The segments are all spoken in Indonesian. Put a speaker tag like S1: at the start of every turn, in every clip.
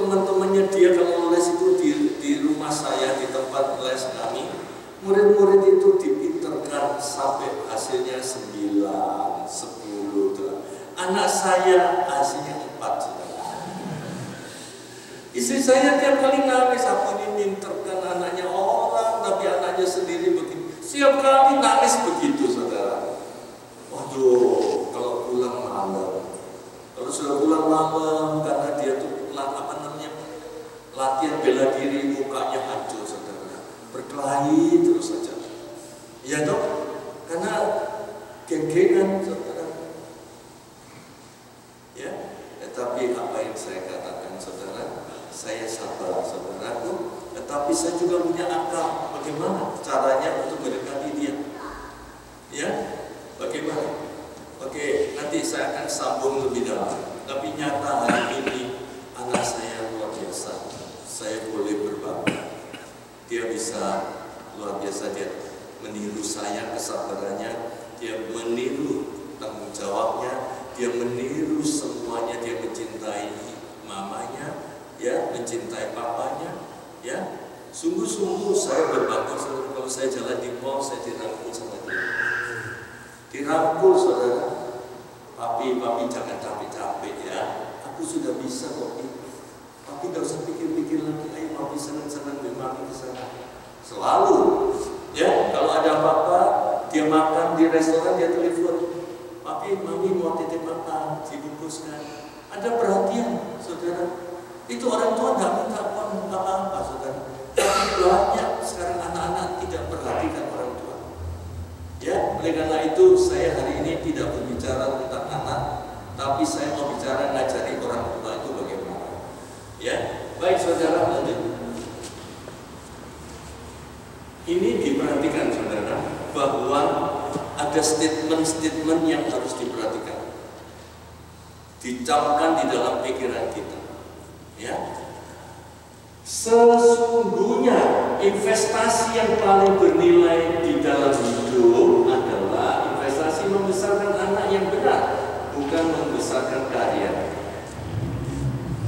S1: teman-temannya dia kalau les itu di rumah saya, di tempat les kami, murid-murid itu dipinterkan sampai hasilnya 9, 10 tuh. Anak saya hasilnya 4 sudah. Istri saya tiap kali nangis, aku ini minterkan anaknya orang, tapi anaknya sendiri begitu. Setiap kali nangis begitu, saudara. Waduh, kalau pulang malam. Kalau sudah pulang malam, karena dia tuh latihan bela diri, mukanya hancur, saudara. Berkelahi terus saja. Iya dong? Karena geng-gengan, saudara. Ya, tetapi apa yang saya katakan, saudara, saya sabar, saudaraku. Tetapi saya juga punya akal. Bagaimana caranya untuk mendekati dia? Ya, bagaimana? Oke, nanti saya akan sambung lebih dalam. Tapi nyata hari ini anak saya luar biasa. Saya boleh berbangga. Dia bisa luar biasa, dia meniru saya kesabarannya, dia meniru tanggung jawabnya, dia meniru semuanya, dia mencintai mamanya, ya, mencintai papanya, ya. Sungguh-sungguh saya berbangga, saudara. Kalau saya jalan di mall, saya dirangkul sama dia. Dirangkul, saudara. Papi jangan capek-capek ya. Aku sudah bisa kok. Papi gak usah pikir-pikir lagi. Ayo papi senang-senang memang ke sana. Selalu. Ya, kalau ada apa-apa, dia makan di restoran, dia telepon. Papi, mami mau titip makan, dibungkuskan. Ada perhatian, saudara. Itu orang tua gak minta apa-apa, saudara. Tapi banyak sekarang anak-anak tidak perhatikan orang tua. Ya, oleh karena itu saya hari ini tidak berbicara tentang anak, tapi saya mau bicara ngajari orang tua itu bagaimana. Ya, baik saudara, lanjut. Ini diperhatikan saudara, bahwa ada statement-statement yang harus diperhatikan, dicamkan di dalam pikiran kita. Ya, sesungguhnya investasi yang paling bernilai di dalam hidup adalah investasi membesarkan anak yang benar, bukan membesarkan karya.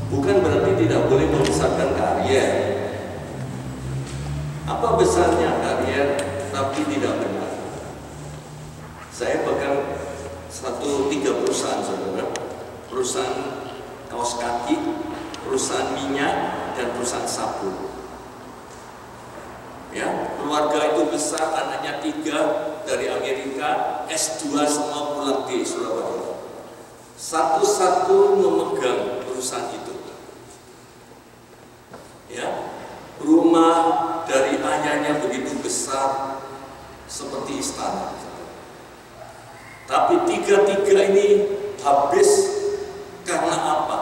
S1: Bukan berarti tidak boleh membesarkan karya. Apa besarnya karya tapi tidak benar? Saya pegang 3 perusahaan, saudara. Perusahaan kaos kaki, perusahaan minyak, dan perusahaan sabun. Ya, keluarga itu besar, anaknya 3 dari Amerika, S2 semua pulang di Surabaya. Satu-satu memegang perusahaan itu. Ya, rumah dari ayahnya begitu besar seperti istana. Tapi 3 ini habis karena apa?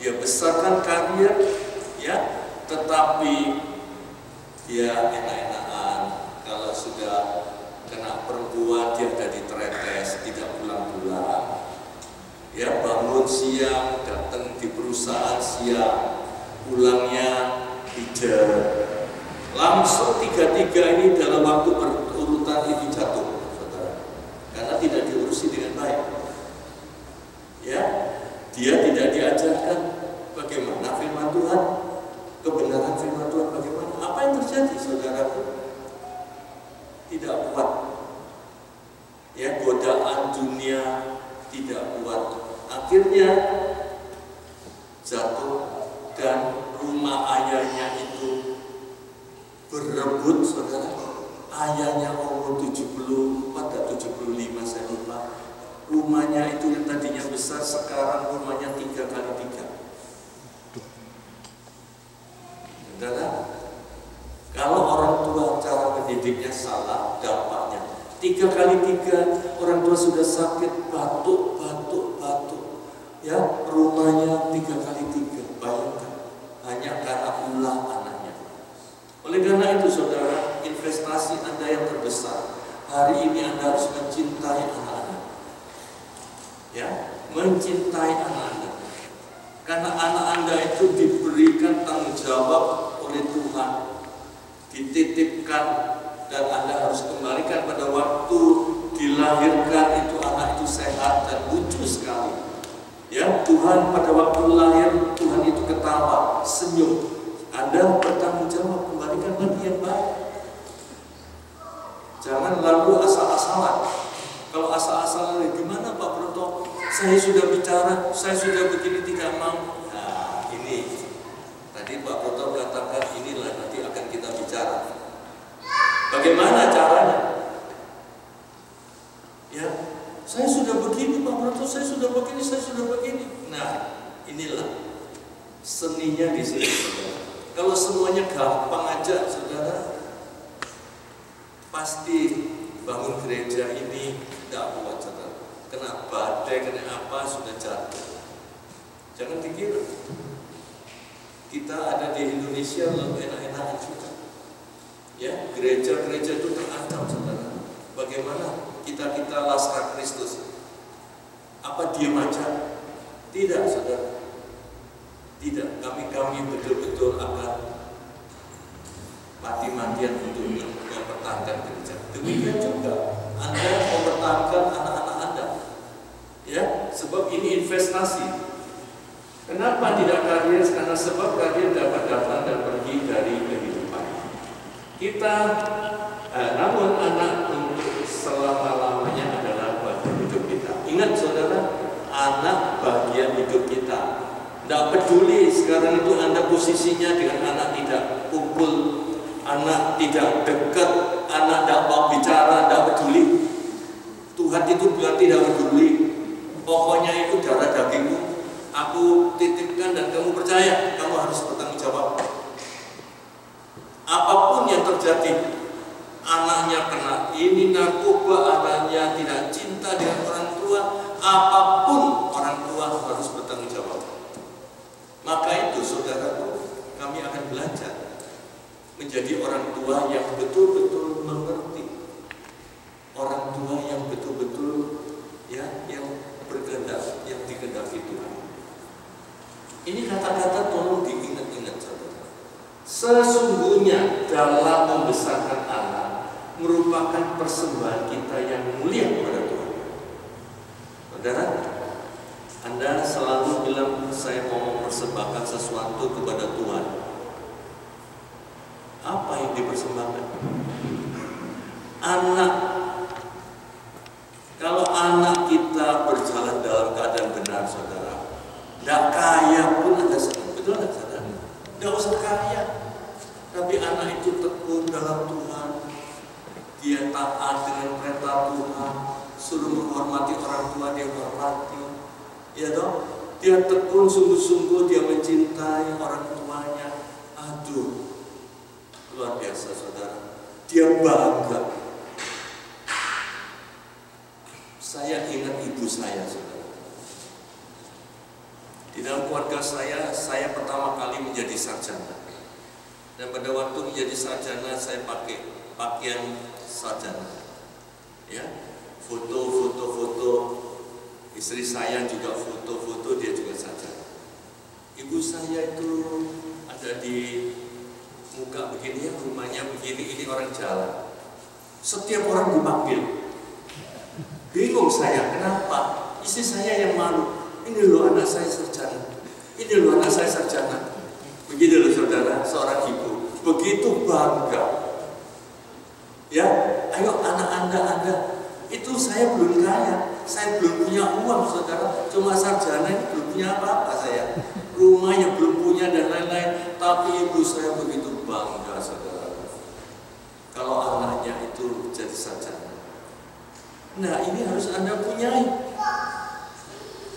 S1: Dia besarkan karya, ya, tetapi dia enak-enakan. Kalau sudah kena perempuan, dia ada diteretes, tidak pulang-pulang. Ya, bangun siang, datang di perusahaan siang, pulangnya hijau. Langsung 3 ini dalam waktu berurutan itu jatuh, saudara. Karena tidak diurusi dengan baik. Ya, dia tidak diajarkan bagaimana firman Tuhan, kebenaran firman Tuhan bagaimana. Apa yang terjadi, saudaraku? Tidak kuat. Ya, godaan dunia tidak kuat. Akhirnya jatuh dan rumah ayahnya itu berebut, saudara. Ayahnya umur 74 atau 75, saya lupa. Rumahnya itu yang tadinya besar, sekarang rumahnya 3 kali 3. Saudara, kalau orang tua cara mendidiknya salah, dampaknya 3 kali 3, orang tua sudah sakit, batuk. Ya, rumahnya 3 kali 3, bayangkan, hanya karena ulah anaknya. Oleh karena itu, saudara, investasi Anda yang terbesar hari ini, Anda harus mencintai anak-anak. Ya, mencintai anak-anak. Karena anak Anda itu diberikan tanggung jawab oleh Tuhan, dititipkan, dan Anda harus kembalikan pada waktu dilahirkan itu anak itu sehat dan lucu sekali. Ya, Tuhan pada waktu lahir, Tuhan itu Saya sudah bicara, saya sudah begini tidak mau. Nah, ini tadi Pak Broto katakan inilah nanti akan kita bicara. Bagaimana caranya? Ya, saya sudah begini Pak Broto, saya sudah begini, saya sudah begini. Nah, inilah seninya di sini, saudara. Kalau semuanya gampang aja, saudara, pasti bangun gereja ini tidak kuat, saudara. Kena badai, kena apa, sudah jatuh. Jangan dikira kita ada di Indonesia lalu enak-enakan juga. Ya, gereja-gereja itu terancam, saudara. Bagaimana kita Laskar Kristus? Apa diam aja? Tidak, saudara. Tidak, kami betul-betul akan mati-matian untuk mempertahankan gereja. Demikian juga Anda mempertahankan anak-anak Anda. Ya, sebab ini investasi. Kenapa tidak kalian? Karena sebab kalian dapat datang dan pergi dari kehidupan. Kita, namun anak untuk selama-lamanya adalah bagian hidup kita. Ingat saudara, anak bagian hidup kita. Tidak peduli sekarang itu Anda posisinya dengan anak tidak kumpul, anak tidak dekat, anak tidak mau bicara, tidak peduli. Tuhan itu bukan tidak peduli. Pokoknya itu darah dagingmu, aku titipkan dan kamu percaya, kamu harus bertanggung jawab. Apapun yang terjadi, anaknya kena ini narkoba, anaknya tidak cinta dengan orang tua, apapun orang tua harus bertanggung jawab. Maka itu saudaraku, kami akan belajar menjadi orang tua yang betul-betul mengerti, orang tua yang betul-betul ya, yang berkehendak, yang dikehendaki Tuhan. Ini kata-kata tolong diingat-ingat saudara. Sesungguhnya dalam membesarkan anak merupakan persembahan kita yang mulia kepada Tuhan. Saudara, Anda selalu bilang saya mau mempersembahkan sesuatu kepada Tuhan. Apa yang dipersembahkan? Anak. Kalau anak kita berjalan dalam keadaan benar, saudara, tidak kaya pun Anda senang, betul nggak saudara? Tidak usah kaya, tapi anak itu tekun dalam Tuhan, dia taat dengan perintah Tuhan, suruh menghormati orang tua dia hormati, ya toh? Dia tekun sungguh-sungguh, dia mencintai orang tuanya. Aduh, luar biasa saudara. Dia bangga. Saya ingat ibu saya, saudara. Di dalam keluarga saya pertama kali menjadi sarjana. Dan pada waktu menjadi sarjana, saya pakai pakaian sarjana. Ya, foto. Istri saya juga foto, dia juga sarjana. Ibu saya itu ada di muka begini ya, rumahnya begini, ini orang jalan. Setiap orang dipanggil. Bingung saya, kenapa? Istri saya yang malu. Ini loh anak saya sarjana. Ini loh anak saya sarjana. Begitu loh saudara, seorang ibu. Begitu bangga. Ya, ayo anak Anda. Itu saya belum kaya. Saya belum punya uang saudara. Cuma sarjana ini belum punya apa-apa saya. Rumah yang belum punya dan lain-lain. Tapi ibu saya begitu bangga saudara. Kalau anaknya itu jadi sarjana. Nah, ini harus Anda punyai.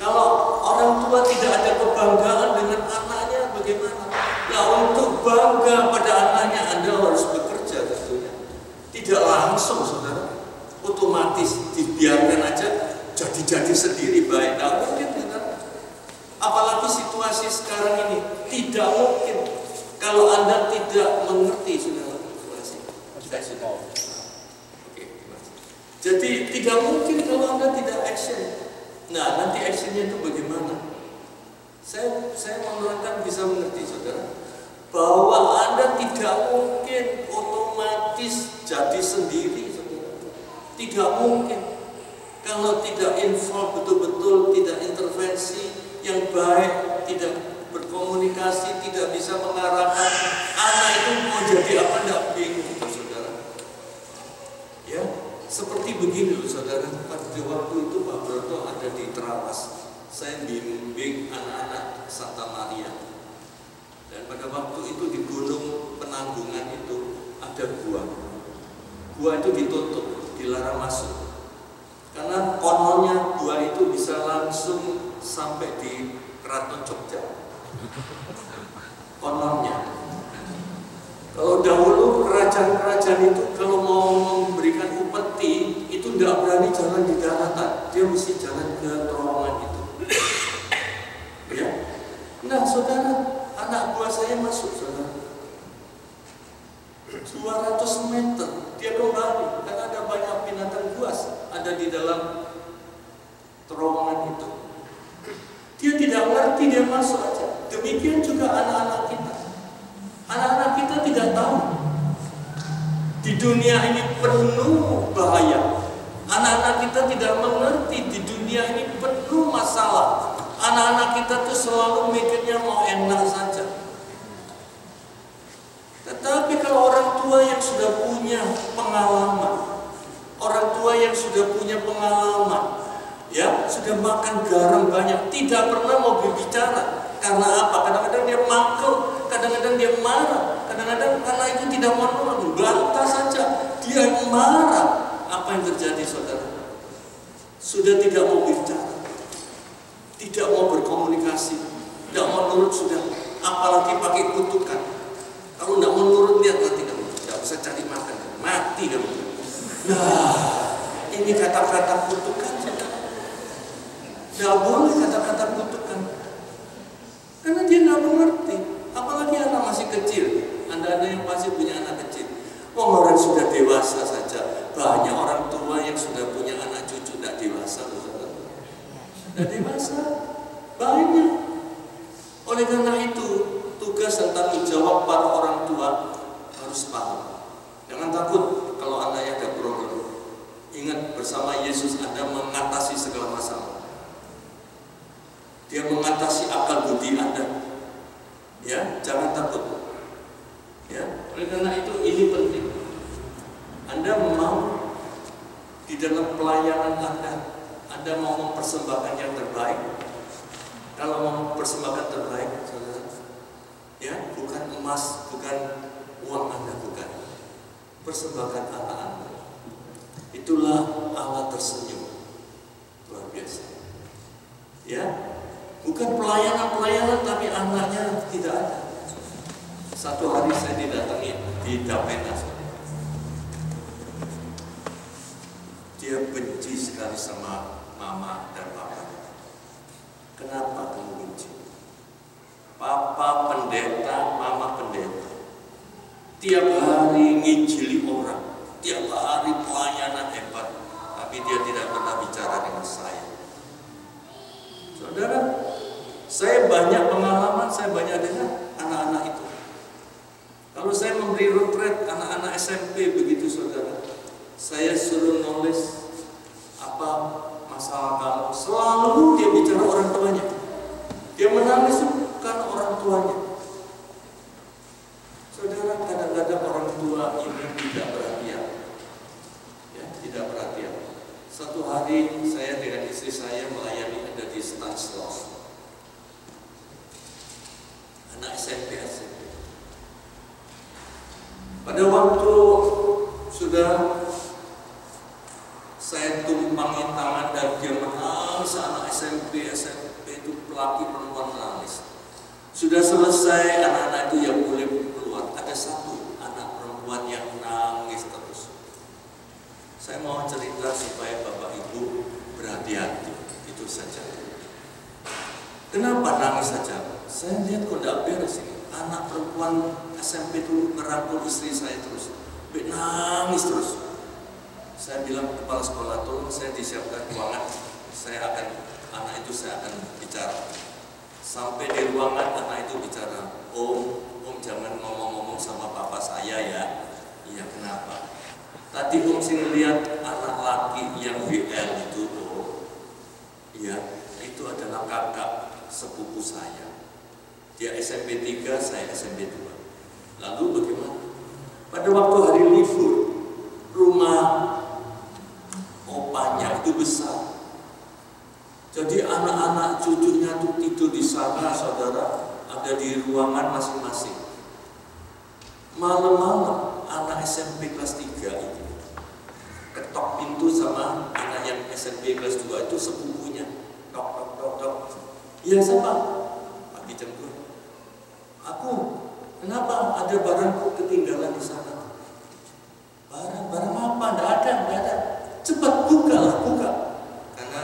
S1: Kalau orang tua tidak ada kebanggaan dengan anaknya, bagaimana? Nah, untuk bangga pada anaknya, Anda harus bekerja tentunya. Tidak langsung, saudara. Otomatis dibiarkan aja jadi sendiri baik. Nah, mungkin saudara. Apalagi situasi sekarang ini, tidak mungkin kalau Anda tidak mengerti, saudara, situasi. Saya sudah. Jadi tidak mungkin kalau Anda tidak action. Nah, nanti actionnya itu bagaimana? Saya menerangkan bisa mengerti saudara, bahwa Anda tidak mungkin otomatis jadi sendiri saudara. Tidak mungkin. Kalau tidak involve betul-betul, tidak intervensi yang baik, tidak berkomunikasi, tidak bisa mengarahkan anak itu mau jadi apa, tidak bingung saudara. Ya. Seperti begini loh saudara, pada waktu itu Pak Broto ada di Terawas. gua itu ditutup, dilarang masuk. Karena kononnya gua itu bisa langsung sampai di Keraton Jogja. Kononnya. Kalau dahulu kerajaan-kerajaan itu kalau mau memberikan upeti itu tidak berani jalan di daratan, dia mesti jalan ke terowongan itu. Ya, nah saudara, anak buah saya masuk saudara, 200 meter dia kembali karena ada banyak binatang buas ada di dalam terowongan itu. Dia tidak ngerti, dia masuk aja. Demikian juga anak-anak kita. Anak-anak kita tidak tahu di dunia ini penuh bahaya. Anak-anak kita tidak mengerti di dunia ini penuh masalah. Anak-anak kita tuh selalu mikirnya mau enak saja. Tetapi kalau orang tua yang sudah punya pengalaman, orang tua yang sudah punya pengalaman, ya sudah makan garam banyak, tidak pernah mau berbicara. Karena apa? Kadang-kadang dia makel, kadang-kadang dia marah, kadang-kadang karena itu tidak mau nurut, bantah saja, dia marah. Apa yang terjadi saudara? Sudah tidak mau bicara, tidak mau berkomunikasi, tidak mau nurut sudah, apalagi pakai kutukan. Kalau tidak mau nurut, lihat nanti kamu tidak bisa cari makan, mati kamu. Nah, ini kata-kata kutukan saudara. Tidak boleh kata-kata kutukan. Karena dia nggak mengerti, apalagi anak masih kecil. Anda yang pasti punya anak kecil. Orang sudah dewasa saja, banyak orang tua yang sudah punya anak cucu tidak dewasa, tidak dewasa, banyak. Oleh karena itu, tugas dan tanggung jawab para orang tua harus paham. Jangan takut kalau anaknya ada problem. Ingat, bersama Yesus Anda mengatasi segala masalah. Dia mengatasi akal budi Anda. Ya, jangan takut. Ya, oleh karena itu ini penting. Anda mau di dalam pelayanan Anda mau mempersembahkan yang terbaik. Kalau mau mempersembahkan terbaik, saudara, ya, bukan emas, bukan uang Anda, bukan. Persembahkan anak Anda. Itulah Allah tersenyum. Luar biasa. Ya. Bukan pelayanan-pelayanan tapi anaknya tidak ada. Satu hari saya didatangi di Dapenas. Dia benci sekali sama mama dan papa. Kenapa kamu benci? Papa pendeta, mama pendeta. Tiap hari nginjili orang, tiap hari pelayanan hebat, tapi dia tidak pernah bicara dengan saya. Saudara, saya banyak pengalaman, saya banyak dengar anak-anak itu. Kalau saya memberi retret anak-anak SMP begitu saudara, saya suruh nulis apa masalah kamu, selalu dia bicara orang tuanya. Dia menangis karena orang tuanya. Saudara, kadang-kadang orang tua ini tidak perhatian, ya, tidak perhatian. Satu hari saya dengan istri saya melayani ada di Stanislaus, anak SMP. Pada waktu sudah saya tumpangi tangan dan dia menangis, anak SMP itu laki perempuan menangis. Sudah selesai, anak-anak itu yang boleh keluar. Ada satu anak perempuan yang nangis terus. Saya mau cerita supaya Bapak Ibu berhati-hati, itu saja. Kenapa nangis saja? Saya lihat kok tidak beres ini. Anak perempuan SMP itu merangkul istri saya terus, nangis terus. Saya bilang kepala sekolah, tolong saya disiapkan ruangan. Anak itu saya akan bicara. Sampai di ruangan anak itu bicara, Om jangan ngomong-ngomong sama papa saya ya. Iya, kenapa? Tadi Om sih lihat anak laki yang WL itu, ya, itu adalah kakak sepupu saya. Dia SMP 3, saya SMP 2. Lalu bagaimana? Pada waktu hari libur, rumah opanya itu besar. Jadi anak-anak cucunya tuh tidur di sana, saudara, ada di ruangan masing-masing. Malam-malam anak SMP kelas 3 itu ketok pintu sama anak yang SMP kelas 2 itu sepupunya. Tok tok tok tok. Iya siapa? Pagi jam 2. Aku. Kenapa? Ada barangku ketinggalan di sana. Barang apa? Nggak ada. Cepat buka. Karena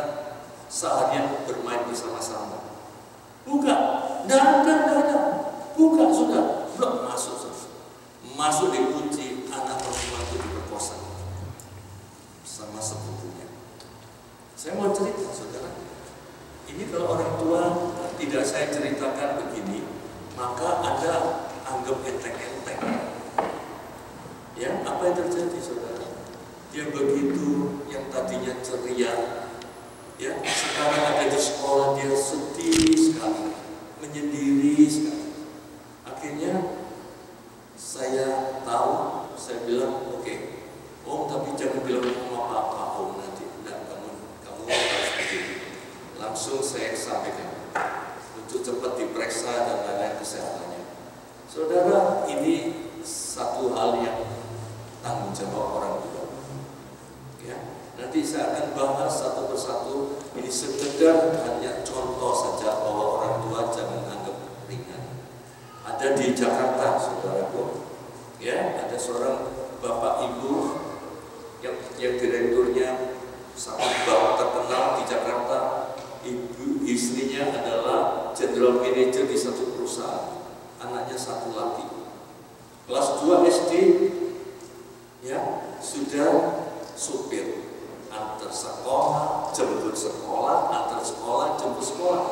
S1: seharian bermain bersama-sama. Buka. Nggak ada. Buka sudah. Belum masuk. Masuk dikunci, anak perempuan itu diperkosa sama sepupunya. Saya mau cerita, saudara. Ini kalau orang tua tidak saya ceritakan begini, maka Anda anggap enteng-enteng. Ya, apa yang terjadi, saudara? Dia begitu yang tadinya ceria, ya, sekarang ada di sekolah dia sedih sekali, menyendiri sekali. Akhirnya saya tahu, saya bilang, oke, Om, tapi jangan bilang Om apa-apa, Om, nanti. Dan kamu harus begini. Langsung saya sampaikan untuk cepat diperiksa dan lain-lain kesehatannya. Saudara, ini satu hal yang tanggung jawab orang tua. Ya, nanti saya akan bahas satu persatu. Ini sekedar hanya contoh saja bahwa orang tua jangan anggap ringan. Ada di Jakarta, saudaraku, ya, ada seorang bapak ibu yang direkturnya sangat terkenal di Jakarta. Istrinya adalah general manager di satu perusahaan, anaknya satu lagi, kelas 2 SD, ya, sudah supir, antar sekolah, jemput sekolah, antar sekolah, jemput sekolah.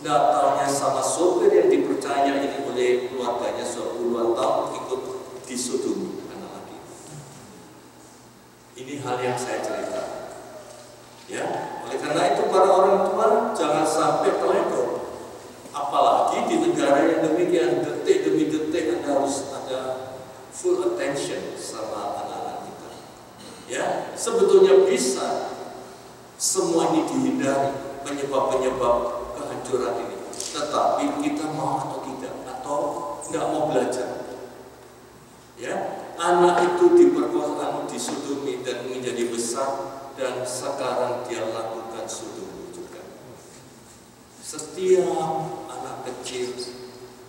S1: Nggak taunya sama sopir yang dipercaya ini oleh keluarganya puluhan tahun ikut disodoni anak lagi. Ini hal yang saya cerita. Ya, oleh karena itu para orang tua jangan sampai teledor. Apalagi di negara yang demikian, detik demi detik Anda harus ada full attention sama anak-anak kita. Ya, sebetulnya bisa semua ini dihindari, penyebab-penyebab kehancuran ini. Tetapi kita mau atau tidak, atau nggak mau belajar. Ya, anak itu diperkosa, disodomi dan menjadi besar, dan sekarang dia lakukan sodomi juga. Setiap anak kecil,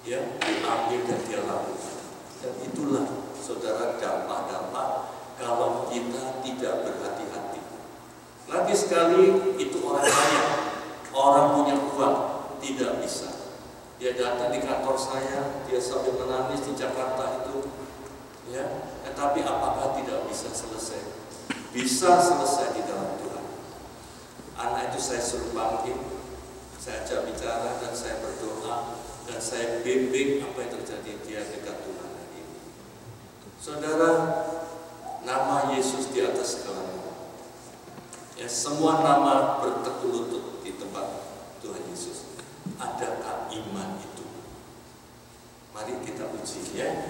S1: ya, diambil dan dia lakukan. Dan itulah, saudara, dampak-dampak kalau kita tidak berhati-hati. Lagi sekali, itu orang kaya, orang punya uang, tidak bisa. Dia datang di kantor saya, dia sambil menangis di Jakarta itu, ya. Tetapi apakah tidak bisa selesai? Bisa selesai di dalam Tuhan. Anak itu saya suruh panggil, saya ajak bicara dan saya berdoa dan saya bimbing apa yang terjadi dia dekat Tuhan ini. Saudara, nama Yesus di atas segala nama. Ya, semua nama bertekuk lutut di tempat Tuhan Yesus. Adakah iman itu? Mari kita uji, ya.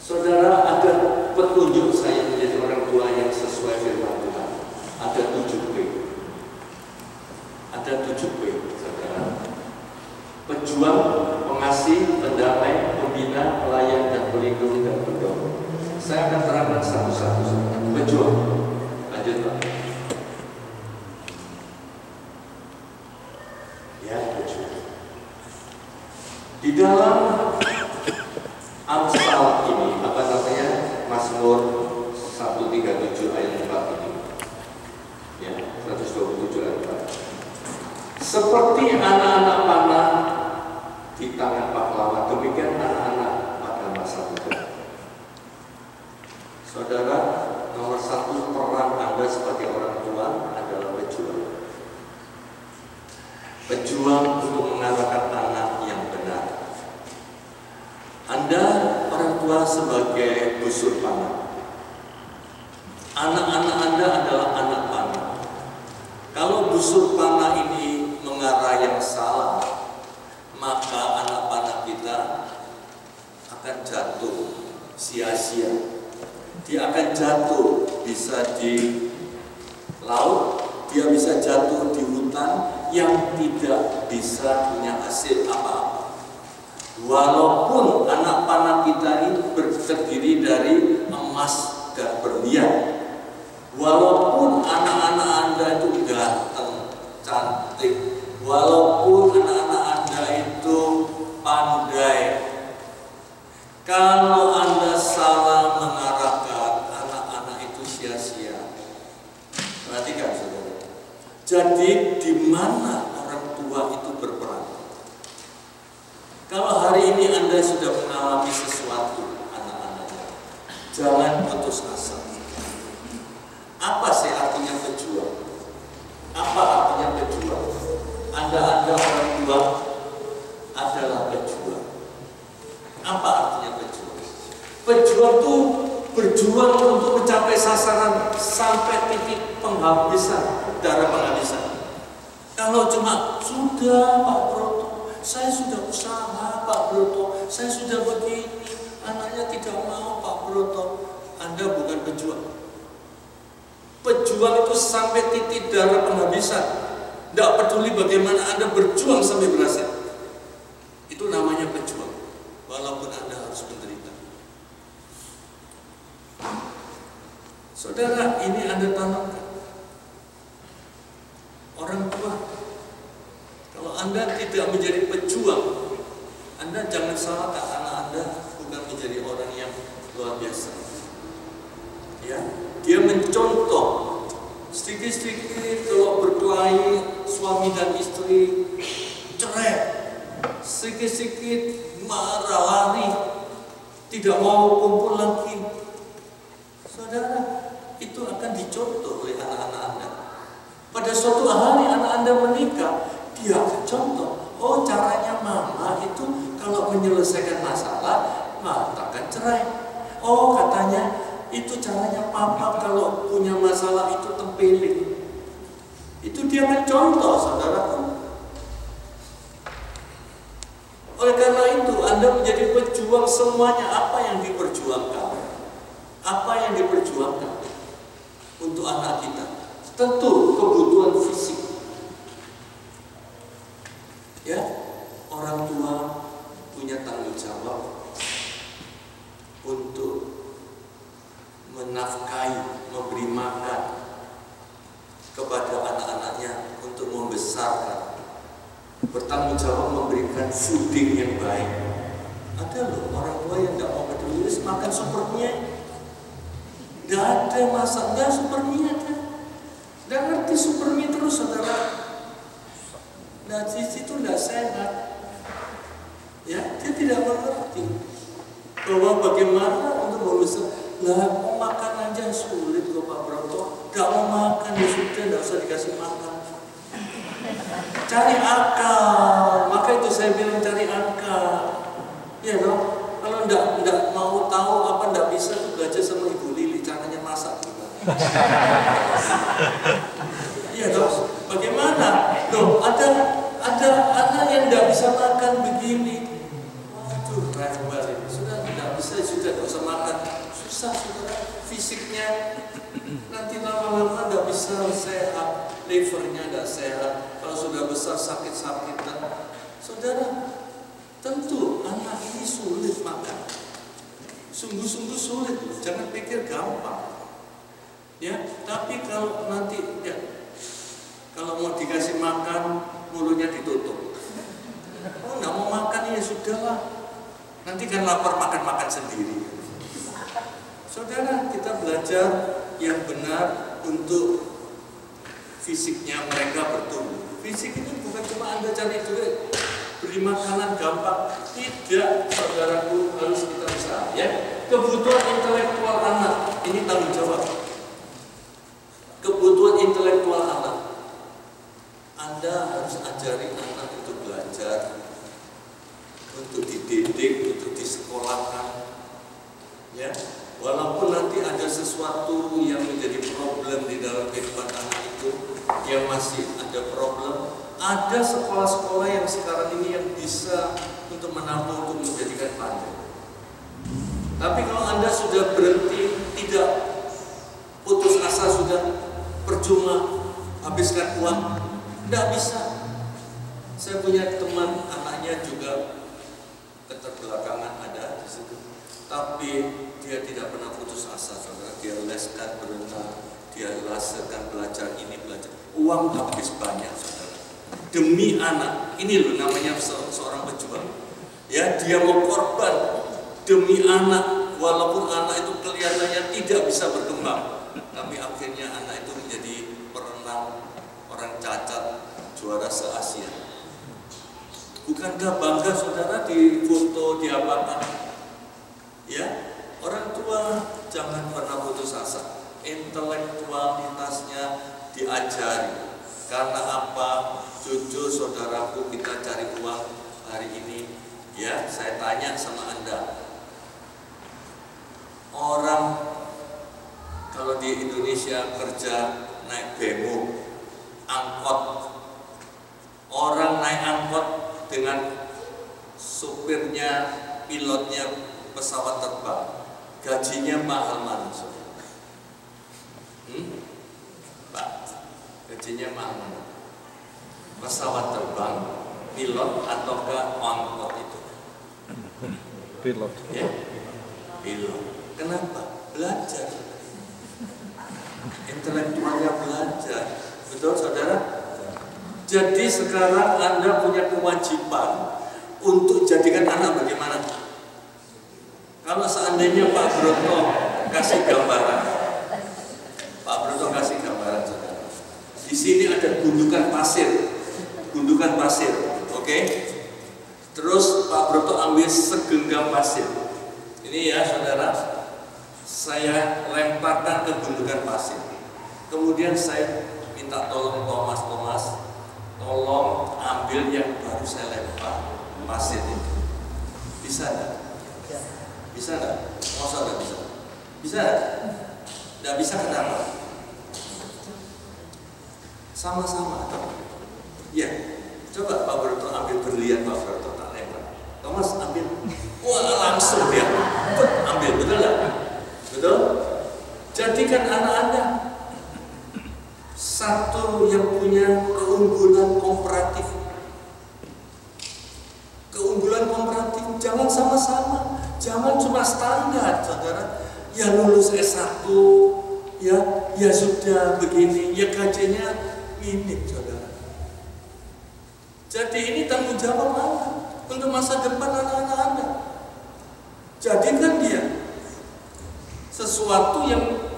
S1: Saudara, ada petunjuk saya menjadi orang tua yang sesuai firman Tuhan. Ada 7 P. Ada 7 P, saudara. Pejuang, pengasih, pendamai, pembina, pelayan, dan pelindung dan pendorong. Saya akan terangkan satu-satu. Pejuang. Lanjut, Pak. Ya, pejuang. Di dalam Amsal ini, Mazmur 137 ayat 4 ini, ya, 127 ayat 4. Seperti anak-anak panah di tangan pahlawan, demikian anak-anak pada masa muda. Saudara, nomor 1 peran Anda sebagai orang tua adalah pejuang. Pejuang untuk mengarahkan anak yang benar. Anda orang tua sebagai busur panah. Anak-anak Anda adalah anak panah. Kalau busur panah ini mengarah yang salah, maka anak panah kita akan jatuh sia-sia. Dia akan jatuh bisa di laut, dia bisa jatuh di hutan yang tidak bisa punya hasil apa-apa. Walaupun anak panah kita ini terdiri dari emas dan berlian. Walaupun anak-anak Anda itu ganteng, cantik, walaupun anak-anak Anda itu pandai, kalau Anda salah mengarahkan, anak-anak itu sia-sia. Perhatikan saudara. Jadi di mana orang tua itu berperan? Kalau hari ini Anda sudah mengalami sesuatu, anak-anaknya, jangan putus asa. Apa sih artinya pejuang? Apa artinya pejuang? Anda orang tua adalah pejuang. Apa artinya pejuang? Pejuang itu berjuang untuk mencapai sasaran sampai titik penghabisan, darah penghabisan. Kalau cuma sudah Pak Broto, saya sudah usaha Pak Broto, saya sudah begini, anaknya tidak mau Pak Broto, Anda bukan pejuang. Pejuang itu sampai titik darah penghabisan. Tidak peduli bagaimana Anda berjuang sampai berhasil. Itu namanya pejuang. Walaupun Anda harus menderita. Saudara, ini Anda tanamkan. Orang tua, kalau Anda tidak menjadi pejuang, Anda jangan salahkan anak Anda bukan menjadi orang yang luar biasa. Ya, dia mencontoh sedikit-sedikit kalau berkelahi suami dan istri cerai, sedikit-sedikit marah lari, tidak mau kumpul lagi. Saudara, itu akan dicontoh oleh anak-anak Anda. Pada suatu hari anak Anda menikah, dia akan contoh. Oh, caranya mama itu kalau menyelesaikan masalah mengatakan cerai. Oh, katanya itu caranya papa kalau punya masalah itu tempelin. Itu dia mencontoh, saudaraku. Oleh karena itu, Anda menjadi pejuang semuanya. Apa yang diperjuangkan? Apa yang diperjuangkan untuk anak kita? Tentu kebutuhan fisik. Ya, orang tua punya tanggung jawab untuk menafkahi, memberi makan kepada anak-anaknya untuk membesarkan, bertanggung jawab memberikan fooding yang baik. Ada loh orang tua yang tidak mau peduli makan supernya, tidak ada masak, tidak supernya ada, tidak ngerti supernya terus saudara. Nah di situ tidak sehat, ya dia tidak mengerti bahwa bagaimana untuk membesar. Lah mau makan aja sulit kok Pak Broto. Gak mau makan ya sudah, gak usah dikasih makan. Cari akal. Maka itu saya bilang cari akal. Ya dong. Kalau ndak mau tahu apa ndak bisa tuh belajar sama Ibu Lili caranya masak juga. Iya dong. Bagaimana? Loh ada anak yang ndak bisa makan begini. Waduh, rewel ini. Sudah ndak bisa sudah nggak usah makan. Susah saudara, fisiknya nanti lama-lama nggak bisa sehat, livernya nggak sehat, kalau sudah besar sakit-sakitan. Saudara, tentu anak ini sulit makan, sungguh-sungguh sulit, jangan pikir gampang. Ya, tapi kalau nanti ya, kalau mau dikasih makan, mulutnya ditutup. Oh, nggak mau makan ya sudahlah, nanti kan lapar makan sendiri. Saudara, kita belajar yang benar untuk fisiknya mereka bertumbuh. Fisik ini bukan cuma Anda cari duit, beri makanan gampang. Tidak, saudaraku, harus kita usaha. Ya, kebutuhan intelektual anak ini tanggung jawab. Kebutuhan intelektual anak, Anda harus ajari anak untuk belajar, untuk dididik, untuk disekolahkan. Ya. Walaupun nanti ada sesuatu yang menjadi problem di dalam kehidupan anak itu, yang masih ada problem, ada sekolah-sekolah yang sekarang ini yang bisa untuk menampung, untuk menjadikan pandai. Tapi kalau Anda sudah berhenti, tidak putus asa, sudah percuma habiskan uang, tidak bisa. Saya punya teman, anaknya juga keterbelakangan ada di situ, tapi dia tidak pernah putus asa, saudara. dia leskan berenang, dia leskan belajar ini, belajar. Uang habis banyak, saudara. Demi anak, ini loh namanya seorang pejuang. Ya, dia mau korban demi anak, walaupun anak itu kelihatannya tidak bisa berkembang, tapi akhirnya anak itu menjadi perenang, orang cacat, juara se-Asia. Bukankah bangga saudara di foto, di apa-apa? Ya, orang tua jangan pernah putus asa. Intelektualitasnya diajari. Karena apa? Jujur saudaraku, kita cari uang hari ini. Ya, saya tanya sama Anda. Orang kalau di Indonesia kerja naik bemo, angkot, orang naik angkot dengan supirnya, pilotnya pesawat terbang, gajinya mahal mana? Pak, gajinya mahal mana? Pesawat terbang, pilot ataukah angkot itu?
S2: Pilot.
S1: Ya, pilot. Kenapa? Belajar. Intelektualnya belajar. Betul saudara? Jadi sekarang Anda punya kewajiban untuk jadikan anak bagaimana? Kalau seandainya Pak Broto kasih gambaran, Pak Broto kasih gambaran saudara. Di sini ada gundukan pasir, oke? Terus Pak Broto ambil segenggam pasir. Ini ya saudara, saya lemparkan ke gundukan pasir. Kemudian saya minta tolong Thomas, tolong ambil yang baru saya lempar pasir itu. Bisa enggak? Bisa enggak? Masa enggak bisa? Bisa enggak? Enggak bisa kenapa? Sama-sama. Ya, coba Pak Broto ambil berlian Pak Broto tak lempar. Thomas ambil. Wah, langsung dia ambil, betul enggak? Betul? Jadikan anak Anda satu yang punya keunggulan komparatif. Keunggulan komparatif, jangan sama-sama, jangan cuma standar, saudara. Ya lulus S1, ya sudah begini, ya gajinya minim, saudara. Jadi ini tanggung jawab Anda untuk masa depan anak-anak Anda. Jadikan dia sesuatu yang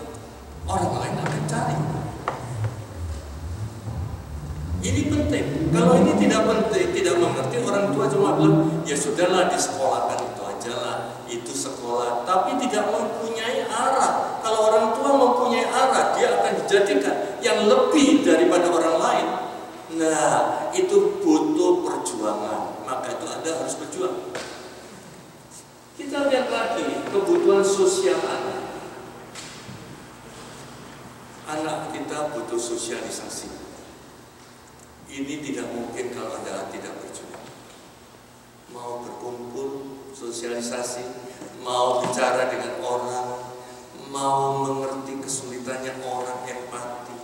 S1: orang lain akan cari. Ini penting. Kalau ini tidak penting, tidak mengerti, orang tua cuma bilang, ya sudahlah disekolahkan itu aja lah, itu sekolah. Tapi tidak mempunyai arah. Kalau orang tua mempunyai arah, dia akan dijadikan yang lebih daripada orang lain. Nah, itu butuh perjuangan. Maka itu Anda harus berjuang. Kita lihat lagi kebutuhan sosial anak. Anak kita butuh sosialisasi. Ini tidak mungkin kalau Anda tidak berjuang. Mau berkumpul, sosialisasi, mau bicara dengan orang, mau mengerti kesulitannya orang, empati,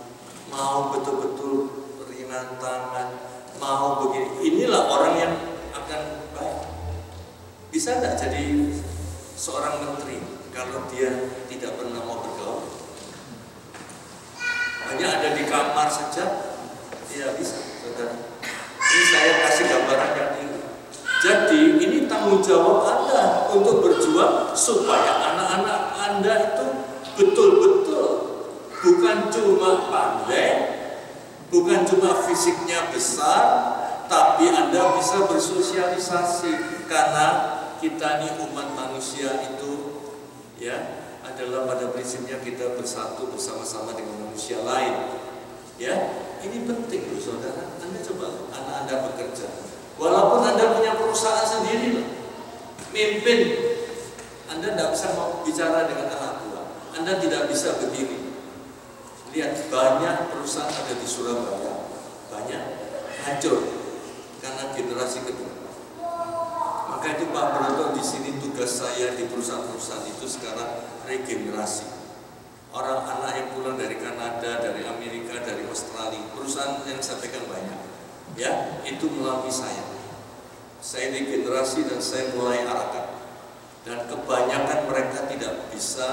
S1: mau betul-betul ringan tangan, mau begini. Inilah orang yang akan baik. Bisa tidak jadi seorang menteri kalau dia tidak pernah mau bergaul? Hanya ada di kamar saja, ya bisa, saudara. Ini saya kasih gambaran yang ini. Jadi ini tanggung jawab Anda untuk berjuang supaya anak-anak Anda itu betul-betul bukan cuma pandai, bukan cuma fisiknya besar, tapi Anda bisa bersosialisasi. Karena kita ini umat manusia itu ya adalah pada prinsipnya kita bersatu bersama-sama dengan manusia lain. Ya, ini penting loh saudara. Anda coba anak Anda bekerja, walaupun Anda punya perusahaan sendiri loh, mimpin, Anda tidak bisa mau bicara dengan anak buah. Anda tidak bisa begini. Lihat, banyak perusahaan ada di Surabaya, banyak hancur karena generasi kedua. Maka itu Pak Broto di sini tugas saya di perusahaan-perusahaan itu sekarang regenerasi. Orang anak yang pulang dari Kanada, dari Amerika, dari Australia, perusahaan yang saya pegang banyak, ya itu melalui saya. Saya regenerasi dan saya mulai arahkan. Dan kebanyakan mereka tidak bisa